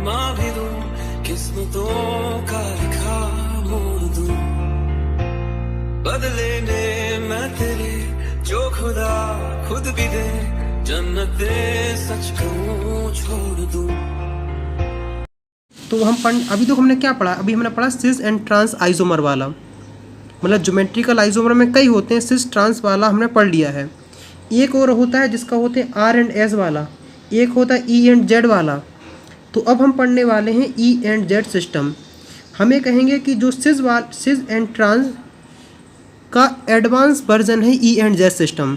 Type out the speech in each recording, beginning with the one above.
क्षमा भी दूं, किस्मतों का लिखा मोड़ दूं, बदले ने मैं तेरे जो खुदा खुद भी दे, जन्नते सच कहूं छोड़ दूं। तो हम अभी तो हमने क्या पढ़ा, अभी हमने पढ़ा सिस एंड ट्रांस आइसोमर वाला, मतलब ज्योमेट्रिकल आइसोमर में कई होते हैं, सिस ट्रांस वाला हमने पढ़ लिया है। एक और होता है जिसका होते हैं आर एंड एस वाला, एक होता है ई एंड जेड वाला। तो अब हम पढ़ने वाले हैं ई एंड जेड सिस्टम। हमें कहेंगे कि जो सिस एंड ट्रांस का एडवांस वर्जन है ई एंड जेड सिस्टम।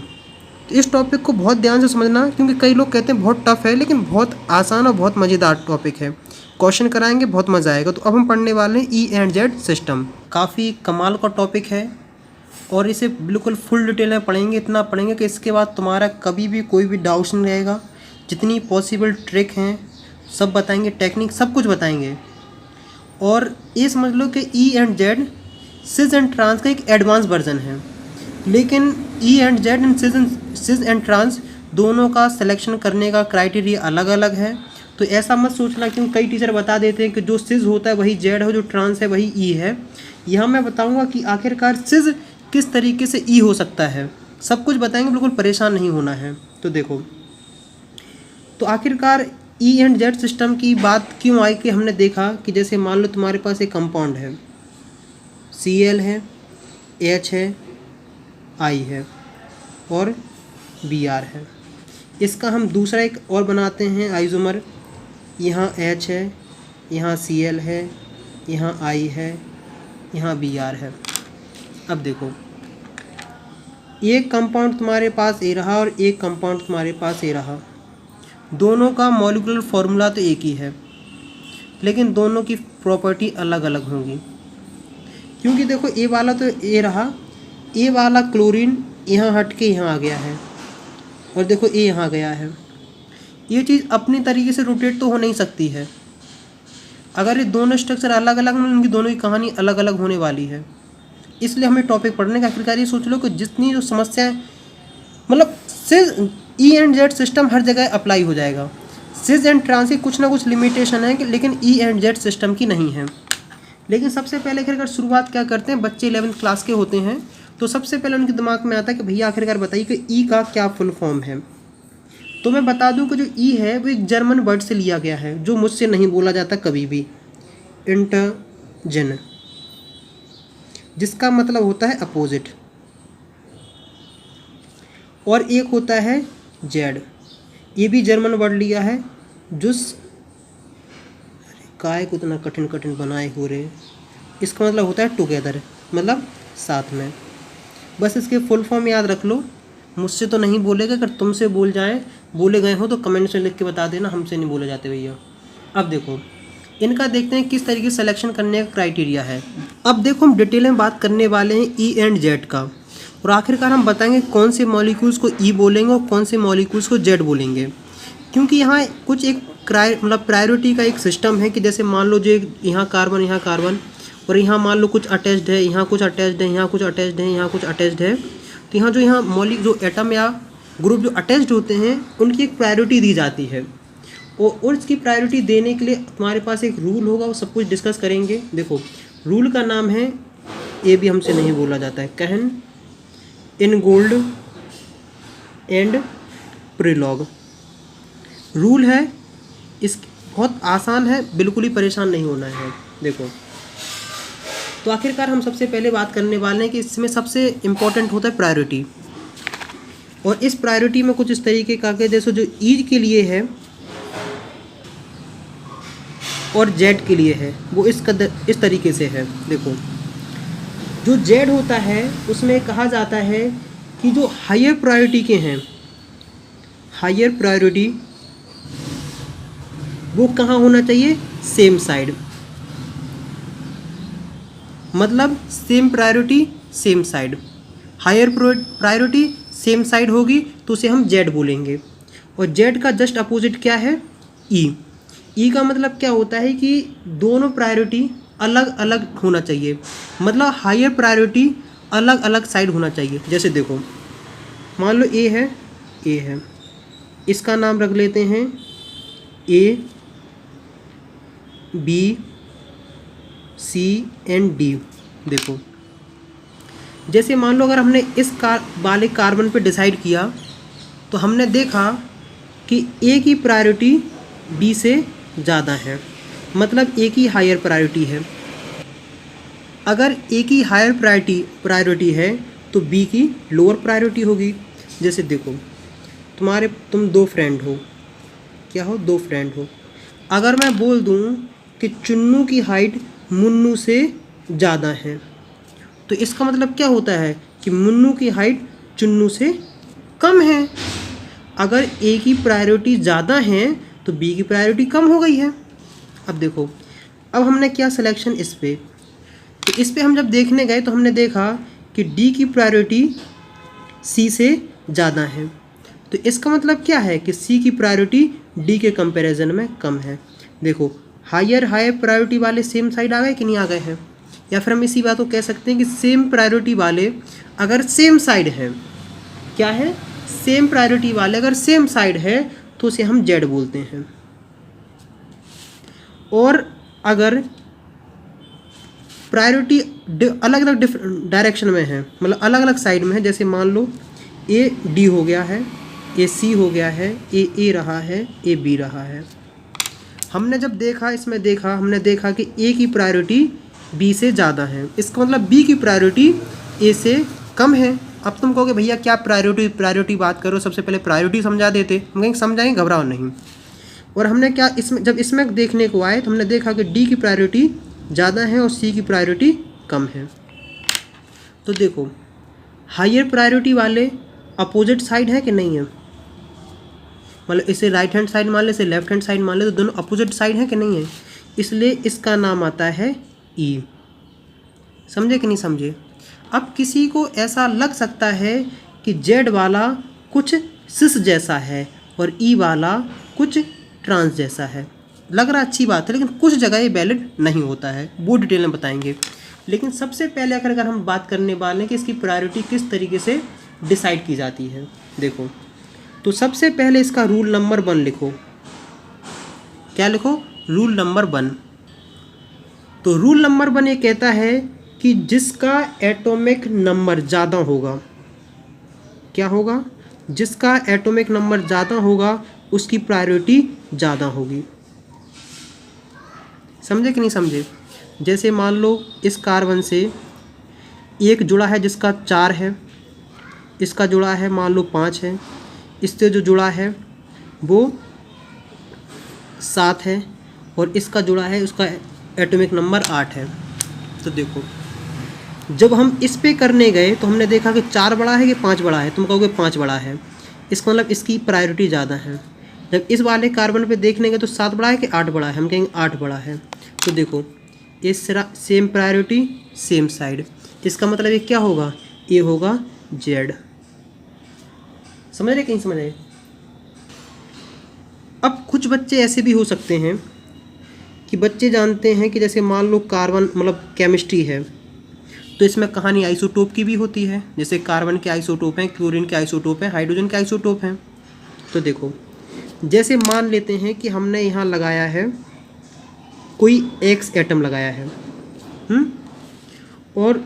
तो इस टॉपिक को बहुत ध्यान से समझना, क्योंकि कई लोग कहते हैं बहुत टफ है, लेकिन बहुत आसान और बहुत मज़ेदार टॉपिक है। क्वेश्चन कराएंगे, बहुत मज़ा आएगा। तो अब हम पढ़ने वाले हैं ई एंड जेड सिस्टम। काफ़ी कमाल का टॉपिक है और इसे बिल्कुल फुल डिटेल में पढ़ेंगे। इतना पढ़ेंगे कि इसके बाद तुम्हारा कभी भी कोई भी डाउट्स नहीं रहेगा। जितनी पॉसिबल ट्रिक हैं सब बताएंगे, टेक्निक सब कुछ बताएंगे। और ये समझ लो कि E and Z cis and trans का एक एडवांस वर्जन है, लेकिन E and Z and cis and trans दोनों का सिलेक्शन करने का क्राइटेरिया अलग अलग है। तो ऐसा मत सोचना, क्योंकि कई टीचर बता देते हैं कि जो सिस होता है वही जेड है, जो ट्रांस है वही ई है। यहाँ मैं बताऊँगा कि आखिरकार सिस किस तरीके से ई हो सकता है, सब कुछ बताएंगे, बिल्कुल परेशान नहीं होना है। तो देखो, तो आखिरकार ई एंड जेड सिस्टम की बात क्यों आई कि हमने देखा कि जैसे मान लो तुम्हारे पास एक कंपाउंड है, Cl है, H है, I है और Br है। इसका हम दूसरा एक और बनाते हैं आइसोमर। यहाँ H है, यहाँ Cl है, यहाँ I है, यहाँ Br है। अब देखो, एक कंपाउंड तुम्हारे पास ए रहा और एक कंपाउंड तुम्हारे पास ए रहा। दोनों का मॉलिक्यूलर फॉर्मूला तो एक ही है, लेकिन दोनों की प्रॉपर्टी अलग अलग होंगी। क्योंकि देखो, ए वाला तो ए रहा, ए वाला क्लोरीन यहाँ हट के यहाँ आ गया है और देखो ए यहाँ गया है। ये चीज़ अपनी तरीके से रोटेट तो हो नहीं सकती है। अगर ये दोनों स्ट्रक्चर अलग अलग हैं, उनकी दोनों की कहानी अलग अलग होने वाली है। इसलिए हमें टॉपिक पढ़ने का आखिरकार ये सोच लो कि जितनी जो समस्याएं, मतलब सिस ई एंड जेड सिस्टम हर जगह अप्लाई हो जाएगा। सिस एंड ट्रांस की कुछ ना कुछ लिमिटेशन है, लेकिन ई एंड जेड सिस्टम की नहीं है। लेकिन सबसे पहले आखिरकार शुरुआत क्या करते हैं, बच्चे 11th क्लास के होते हैं, तो सबसे पहले उनके दिमाग में आता है कि भैया आखिरकार बताइए कि ई का क्या फुल फॉर्म है। तो मैं बता दूं कि जो ई है वो एक जर्मन वर्ड से लिया गया है, जो मुझसे नहीं बोला जाता कभी भी, इंटरजन, जिसका मतलब होता है अपोजिट। और एक होता है जेड, ये भी जर्मन वर्ड लिया है, जुस, काय को इतना कठिन कठिन बनाए हो रहे, इसका मतलब होता है टुगेदर, मतलब साथ में। बस इसके फुल फॉर्म याद रख लो। मुझसे तो नहीं बोलेगा, अगर तुमसे बोले गए हो तो कमेंट्स में लिख के बता देना, हमसे नहीं बोले जाते भैया। अब देखो, इनका देखते हैं किस तरीके से सिलेक्शन करने का क्राइटेरिया है। अब देखो, हम डिटेल में बात करने वाले हैं ई एंड जेड का, और आखिरकार हम बताएंगे कौन से मॉलिक्यूल्स को ई बोलेंगे और कौन से मॉलिक्यूल्स को जेड बोलेंगे। क्योंकि यहाँ कुछ एक मतलब प्रायोरिटी का एक सिस्टम है कि जैसे मान लो जो यहाँ कार्बन और यहाँ मान लो कुछ अटैच्ड है, यहाँ कुछ अटैच्ड है, यहाँ कुछ अटैच्ड है, यहाँ कुछ अटैच्ड है। तो यहाँ जो एटम या ग्रुप जो अटैच्ड होते हैं उनकी एक प्रायोरिटी दी जाती है, और इसकी प्रायोरिटी देने के लिए तुम्हारे पास एक रूल होगा, वो सब कुछ डिस्कस करेंगे। देखो, रूल का नाम है, ये भी हमसे नहीं बोला जाता है, कहन इन गोल्ड एंड प्रिलॉग रूल है। इस बहुत आसान है, बिल्कुल ही परेशान नहीं होना है। देखो, तो आखिरकार हम सबसे पहले बात करने वाले हैं कि इसमें सबसे इम्पोर्टेंट होता है प्रायोरिटी। और इस प्रायोरिटी में कुछ इस तरीके का कि जैसे जो ई के लिए है और जेड के लिए है, वो इस तरीके से है। देखो, जो जेड होता है उसमें कहा जाता है कि जो हायर प्रायोरिटी के हैं, हायर प्रायोरिटी वो कहाँ होना चाहिए, सेम साइड, मतलब same priority same side. Higher priority same side होगी तो उसे हम जेड बोलेंगे। और जेड का जस्ट अपोजिट क्या है, ई। ई का मतलब क्या होता है कि दोनों प्रायोरिटी अलग अलग होना चाहिए, मतलब हायर प्रायोरिटी अलग अलग साइड होना चाहिए। जैसे देखो, मान लो ए है, इसका नाम रख लेते हैं A B C and D. देखो जैसे मान लो अगर हमने इस वाले कार्बन पे डिसाइड किया तो हमने देखा कि ए की प्रायोरिटी बी से ज़्यादा है, मतलब ए की हायर प्रायोरिटी है। अगर ए की हायर प्रायोरिटी है तो बी की लोअर प्रायोरिटी होगी। जैसे देखो तुम दो फ्रेंड हो, क्या हो, दो फ्रेंड हो। अगर मैं बोल दूं कि चुन्नू की हाइट मुन्नू से ज़्यादा है तो इसका मतलब क्या होता है कि मुन्नू की हाइट चुन्नू से कम है। अगर ए की प्रायोरिटी ज़्यादा है तो बी की प्रायोरिटी कम हो गई है। अब देखो अब हमने क्या सिलेक्शन इस पे, तो इस पे हम जब देखने गए तो हमने देखा कि डी की प्रायोरिटी सी से ज़्यादा है, तो इसका मतलब क्या है कि सी की प्रायोरिटी डी के कंपैरिजन में कम है। देखो हायर प्रायोरिटी वाले सेम साइड आ गए कि नहीं आ गए हैं, या फिर हम इसी बात को कह सकते हैं कि सेम प्रायोरिटी वाले अगर सेम साइड है, क्या है, सेम प्रायोरिटी वाले अगर सेम साइड है तो उसे हम जेड बोलते हैं। और अगर प्रायोरिटी अलग अलग डायरेक्शन में है, मतलब अलग अलग साइड में है, जैसे मान लो ए डी हो गया है, ए सी हो गया है, ए रहा है, ए बी रहा है। हमने जब देखा इसमें देखा हमने देखा कि ए की प्रायोरिटी बी से ज़्यादा है, इसका मतलब बी की प्रायोरिटी ए से कम है। अब तुम कहोगे भैया क्या प्रायोरिटी बात करो, सबसे पहले प्रायोरिटी समझा देते। हम कहेंगे समझाएंगे, घबराओ नहीं। और हमने क्या इसमें जब इसमें देखने को आए तो हमने देखा कि डी की प्रायोरिटी ज़्यादा है और सी की प्रायोरिटी कम है। तो देखो हायर प्रायोरिटी वाले अपोजिट साइड है कि नहीं है, मतलब इसे राइट हैंड साइड मान ले, इसे लेफ्ट हैंड साइड मान ले, तो दोनों अपोजिट साइड है कि नहीं है, इसलिए इसका नाम आता है ई। समझे कि नहीं समझे। अब किसी को ऐसा लग सकता है कि जेड वाला कुछ सिस जैसा है और ई वाला कुछ ट्रांस जैसा है, लग रहा अच्छी बात है, लेकिन कुछ जगह ये वैलिड नहीं होता है, वो डिटेल में बताएंगे। लेकिन सबसे पहले अगर हम बात करने वाले हैं कि इसकी प्रायोरिटी किस तरीके से डिसाइड की जाती है, देखो तो सबसे पहले इसका रूल नंबर 1 लिखो। क्या लिखो, रूल नंबर 1। तो रूल नंबर 1 ये कहता है कि जिसका एटॉमिक नंबर ज़्यादा होगा, क्या होगा, जिसका एटॉमिक नंबर ज़्यादा होगा उसकी प्रायोरिटी ज़्यादा होगी। समझे कि नहीं समझे। जैसे मान लो इस कार्बन से एक जुड़ा है जिसका 4 है, इसका जुड़ा है मान लो 5 है, इससे जो जुड़ा है वो 7 है और इसका जुड़ा है उसका एटॉमिक नंबर 8 है। तो देखो जब हम इस पे करने गए तो हमने देखा कि 4 बड़ा है कि 5 बड़ा है, तुम कहोगे 5 बड़ा है, इसका मतलब इसकी प्रायोरिटी ज़्यादा है। जब इस वाले कार्बन पे देखने गए तो 7 बड़ा है कि 8 बड़ा है, हम कहेंगे 8 बड़ा है। तो देखो ये सेम प्रायोरिटी सेम साइड, इसका मतलब ये क्या होगा, ये होगा जेड। समझ रहे, कहीं समझ रहे। अब कुछ बच्चे ऐसे भी हो सकते हैं कि बच्चे जानते हैं कि जैसे मान लो कार्बन मतलब केमिस्ट्री है तो इसमें कहानी आइसोटोप की भी होती है, जैसे कार्बन के आइसोटोप हैं, क्लोरीन के आइसोटोप हैं, हाइड्रोजन के आइसोटोप हैं। तो देखो जैसे मान लेते हैं कि हमने यहाँ लगाया है कोई एक्स एटम लगाया है, और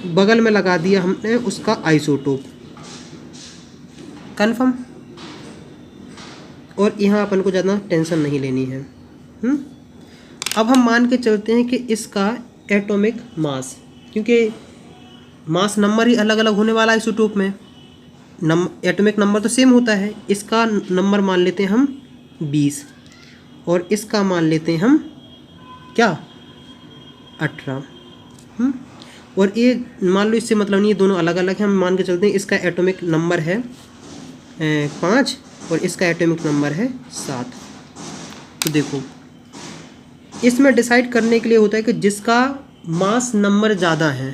बगल में लगा दिया हमने उसका आइसोटोप, कन्फर्म। और यहाँ अपन को ज़्यादा टेंशन नहीं लेनी है। अब हम मान के चलते हैं कि इसका एटॉमिक मास, क्योंकि मास नंबर ही अलग अलग होने वाला है आइसोटोप में, एटॉमिक नंबर तो सेम होता है। इसका नंबर मान लेते हैं हम 20 और इसका मान लेते हैं हम क्या 18। और ये मान लो इससे मतलब नहीं, ये दोनों अलग अलग हैं। हम मान के चलते हैं इसका एटॉमिक नंबर है 5 और इसका एटॉमिक नंबर है 7। तो देखो इसमें डिसाइड करने के लिए होता है कि जिसका मास नंबर ज़्यादा है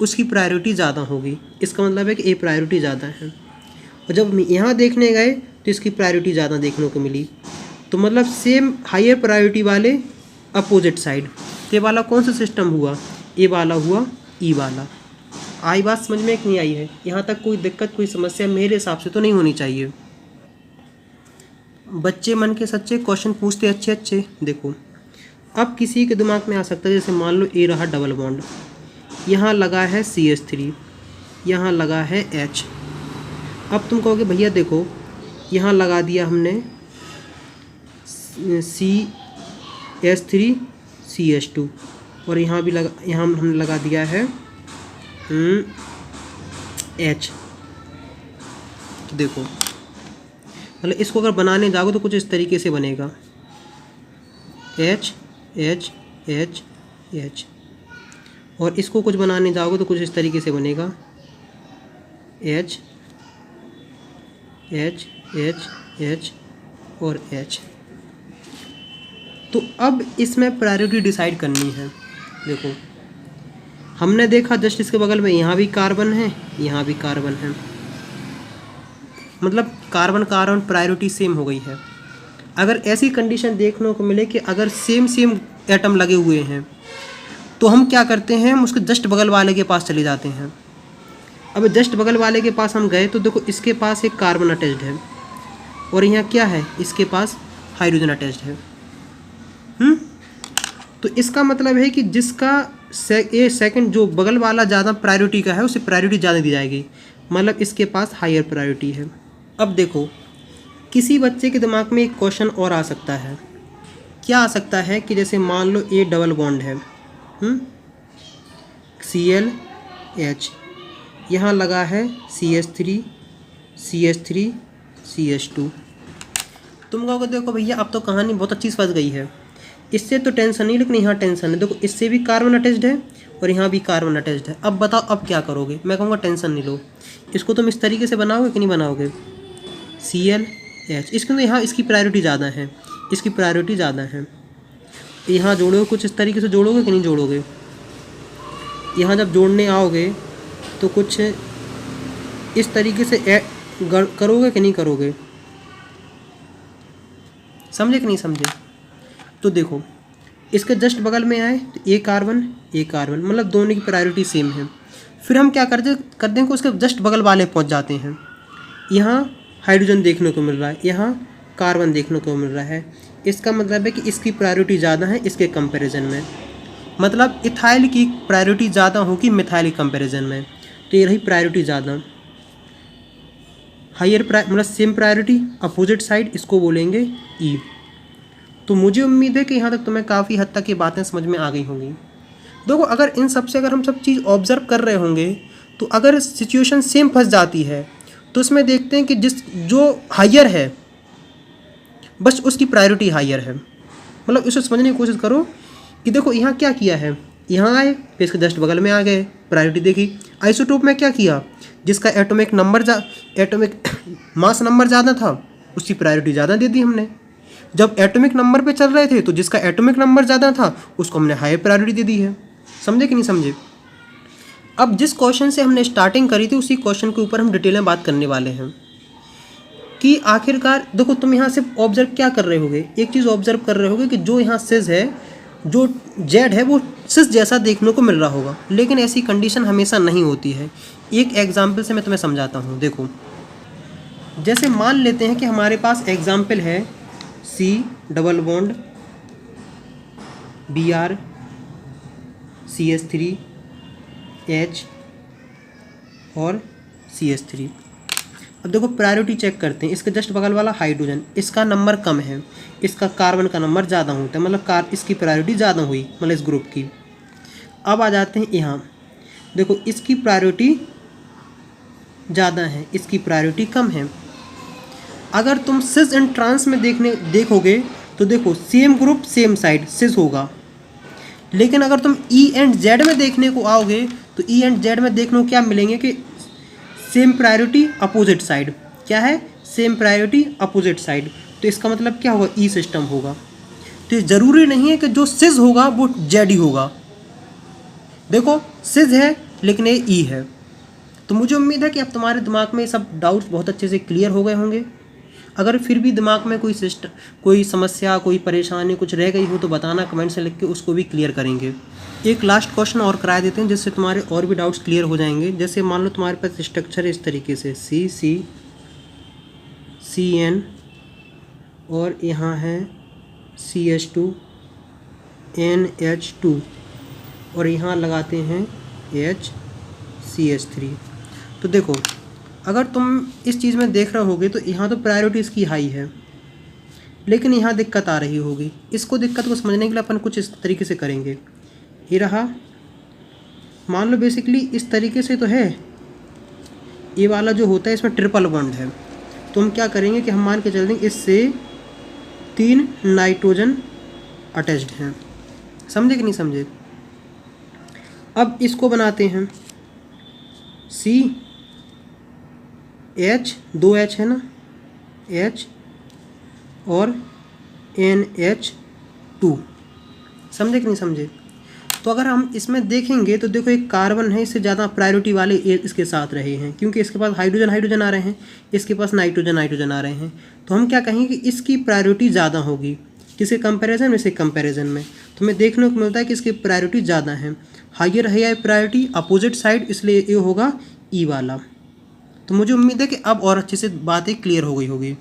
उसकी प्रायोरिटी ज़्यादा होगी, इसका मतलब है कि ए प्रायोरिटी ज़्यादा है। और जब हम यहाँ देखने गए तो इसकी प्रायोरिटी ज़्यादा देखने को मिली, तो मतलब सेम हायर प्रायोरिटी वाले अपोजिट साइड। तो ये वाला कौन सा सिस्टम हुआ, ए वाला हुआ ई वाला। आई बात समझ में कि नहीं आई है, यहाँ तक कोई दिक्कत कोई समस्या मेरे हिसाब से तो नहीं होनी चाहिए। बच्चे मन के सच्चे, क्वेश्चन पूछते अच्छे अच्छे। देखो अब किसी के दिमाग में आ सकता है, जैसे मान लो ए रहा डबल बॉन्ड, यहाँ लगा है CH3, यहाँ लगा है H। अब तुम कहोगे भैया देखो यहाँ लगा दिया हमने CH3 CH2 और यहाँ भी लगा, यहाँ हमने लगा दिया है H। तो देखो मतलब इसको अगर बनाने जाओगे तो कुछ इस तरीके से बनेगा, H H H H। और इसको कुछ बनाने जाओगे तो कुछ इस तरीके से बनेगा, H H H H और H। तो अब इसमें प्रायोरिटी डिसाइड करनी है। देखो हमने देखा जस्ट इसके बगल में यहाँ भी कार्बन है, यहाँ भी कार्बन है, मतलब कार्बन कार्बन प्रायोरिटी सेम हो गई है। अगर ऐसी कंडीशन देखने को मिले कि अगर सेम सेम एटम लगे हुए हैं तो हम क्या करते हैं, हम उसके जस्ट बगल वाले के पास चले जाते हैं। अब जस्ट बगल वाले के पास हम गए तो देखो इसके पास एक कार्बन अटैच्ड है और यहाँ क्या है, इसके पास हाइड्रोजन अटैच्ड है। तो इसका मतलब है कि जिसका सेकंड जो बगल वाला ज़्यादा प्रायोरिटी का है उसे प्रायोरिटी ज़्यादा दी जाएगी, मतलब इसके पास हायर प्रायोरिटी है। अब देखो किसी बच्चे के दिमाग में एक क्वेश्चन और आ सकता है, क्या आ सकता है कि जैसे मान लो ए डबल बॉन्ड है, ClH, यहाँ लगा है CH3 CH2। तुम कहोगे देखो भैया अब तो कहानी बहुत अच्छी फंस गई है, इससे तो टेंशन नहीं, लेकिन यहाँ टेंशन है। देखो इससे भी कार्बन अटैच्ड है और यहाँ भी कार्बन अटैच्ड है। अब बताओ अब क्या करोगे। मैं कहूँगा टेंशन नहीं लो, इसको तुम इस तरीके से बनाओगे कि नहीं बनाओगे, ClH। इसके तो यहाँ इसकी प्रायोरिटी ज़्यादा है, इसकी प्रायोरिटी ज़्यादा है। यहाँ जोड़ोगे कुछ इस तरीके से जोड़ोगे कि नहीं जोड़ोगे। यहाँ जब जोड़ने आओगे तो कुछ इस तरीके से करोगे कि नहीं करोगे, समझे कि नहीं समझे। तो देखो इसके जस्ट बगल में आए तो ए कार्बन मतलब दोनों की प्रायोरिटी सेम है। फिर हम क्या कर देंगे, उसके जस्ट बगल वाले पहुंच जाते हैं। यहाँ हाइड्रोजन देखने को मिल रहा है, यहाँ कार्बन देखने को मिल रहा है। इसका मतलब है कि इसकी प्रायोरिटी ज़्यादा है इसके कंपैरिजन में, मतलब इथाइल की प्रायोरिटी ज़्यादा होगी मिथाइल के कंपैरिजन में। तो ये रही प्रायोरिटी ज़्यादा, हायर मतलब सेम प्रायोरिटी, अपोजिट साइड इसको बोलेंगे ई। तो मुझे उम्मीद है कि यहाँ तक तुम्हें काफ़ी हद तक ये बातें समझ में आ गई होंगी। देखो अगर इन सब से अगर हम सब चीज़ ऑब्जर्व कर रहे होंगे तो अगर सिचुएशन सेम फंस जाती है तो इसमें देखते हैं कि जो हायर है बस उसकी प्रायोरिटी हायर है। मतलब इसे समझने की कोशिश करो कि देखो यहाँ क्या किया है, यहाँ आए फिर इसके जस्ट बगल में आ गए, प्रायोरिटी देखी। आइसोटोप में क्या किया, जिसका एटॉमिक मास नंबर ज़्यादा था उसकी प्रायोरिटी ज़्यादा दे दी हमने। जब एटॉमिक नंबर पे चल रहे थे तो जिसका एटॉमिक नंबर ज़्यादा था उसको हमने हायर प्रायोरिटी दे दी है। समझे कि नहीं समझे। अब जिस क्वेश्चन से हमने स्टार्टिंग करी थी उसी क्वेश्चन के ऊपर हम डिटेल में बात करने वाले हैं कि आखिरकार देखो तुम यहाँ से ऑब्जर्व क्या कर रहे होगे, एक चीज़ ऑब्जर्व कर रहे होगे कि जो यहाँ सिस है, जो जेड है वो सिस जैसा देखने को मिल रहा होगा, लेकिन ऐसी कंडीशन हमेशा नहीं होती है। एक एग्जाम्पल से मैं तुम्हें समझाता हूँ। देखो जैसे मान लेते हैं कि हमारे पास एग्जाम्पल है C double bond Br CH3 H और CH3। अब देखो प्रायोरिटी चेक करते हैं। इसके जस्ट बगल वाला हाइड्रोजन, इसका नंबर कम है, इसका कार्बन का नंबर ज़्यादा होता है, मतलब इसकी प्रायोरिटी ज़्यादा हुई, मतलब इस ग्रुप की। अब आ जाते हैं यहाँ, देखो इसकी प्रायोरिटी ज़्यादा है, इसकी प्रायोरिटी कम है। अगर तुम सिस एंड ट्रांस में देखोगे तो देखो सेम ग्रुप सेम साइड सिस होगा, लेकिन अगर तुम ई एंड जेड में देखने को आओगे तो ई एंड जेड में देखने को क्या मिलेंगे कि सेम प्रायोरिटी अपोजिट साइड। क्या है, सेम प्रायोरिटी अपोजिट साइड। तो इसका मतलब क्या होगा, ई सिस्टम होगा। तो ये ज़रूरी नहीं है कि जो सिस होगा वो जेड ही होगा। देखो सिस है लेकिन ये ई है। तो मुझे उम्मीद है कि अब तुम्हारे दिमाग में सब डाउट्स बहुत अच्छे से क्लियर हो गए होंगे। अगर फिर भी दिमाग में कोई समस्या, कोई परेशानी कुछ रह गई हो तो बताना, कमेंट से लिख के उसको भी क्लियर करेंगे। एक लास्ट क्वेश्चन और करा देते हैं जिससे तुम्हारे और भी डाउट्स क्लियर हो जाएंगे। जैसे मान लो तुम्हारे पास स्ट्रक्चर है इस तरीके से CN और यहाँ है CH2 NH2 और यहाँ लगाते हैं HCH3। तो देखो, अगर तुम इस चीज़ में देख रहे होगे तो यहाँ तो प्रायोरिटी इसकी हाई है, लेकिन यहाँ दिक्कत आ रही होगी। इसको दिक्कत को समझने के लिए अपन कुछ इस तरीके से करेंगे। ये रहा, मान लो बेसिकली इस तरीके से तो है, ये वाला जो होता है इसमें ट्रिपल बॉन्ड है, तो हम क्या करेंगे कि हम मान के चल देंगे इससे 3 नाइट्रोजन अटैच्ड हैं। समझे कि नहीं समझे? अब इसको बनाते हैं CH, 2H है ना, H और NH2। समझे कि नहीं समझे? तो अगर हम इसमें देखेंगे तो देखो, एक कार्बन है, इससे ज़्यादा प्रायोरिटी वाले इसके साथ रहे हैं, क्योंकि इसके पास हाइड्रोजन हाइड्रोजन आ रहे हैं, इसके पास नाइट्रोजन नाइट्रोजन आ रहे हैं। तो हम क्या कहेंगे कि इसकी प्रायोरिटी ज़्यादा होगी, किसके कंपैरिजन में? इसके कंपैरिजन में। तो हमें देखने को मिलता है कि इसकी प्रायोरिटी ज़्यादा है, हाइयर है प्रायोरिटी अपोजिट साइड, इसलिए ये होगा ई वाला। तो मुझे उम्मीद है कि अब और अच्छे से बातें क्लियर हो गई होगी।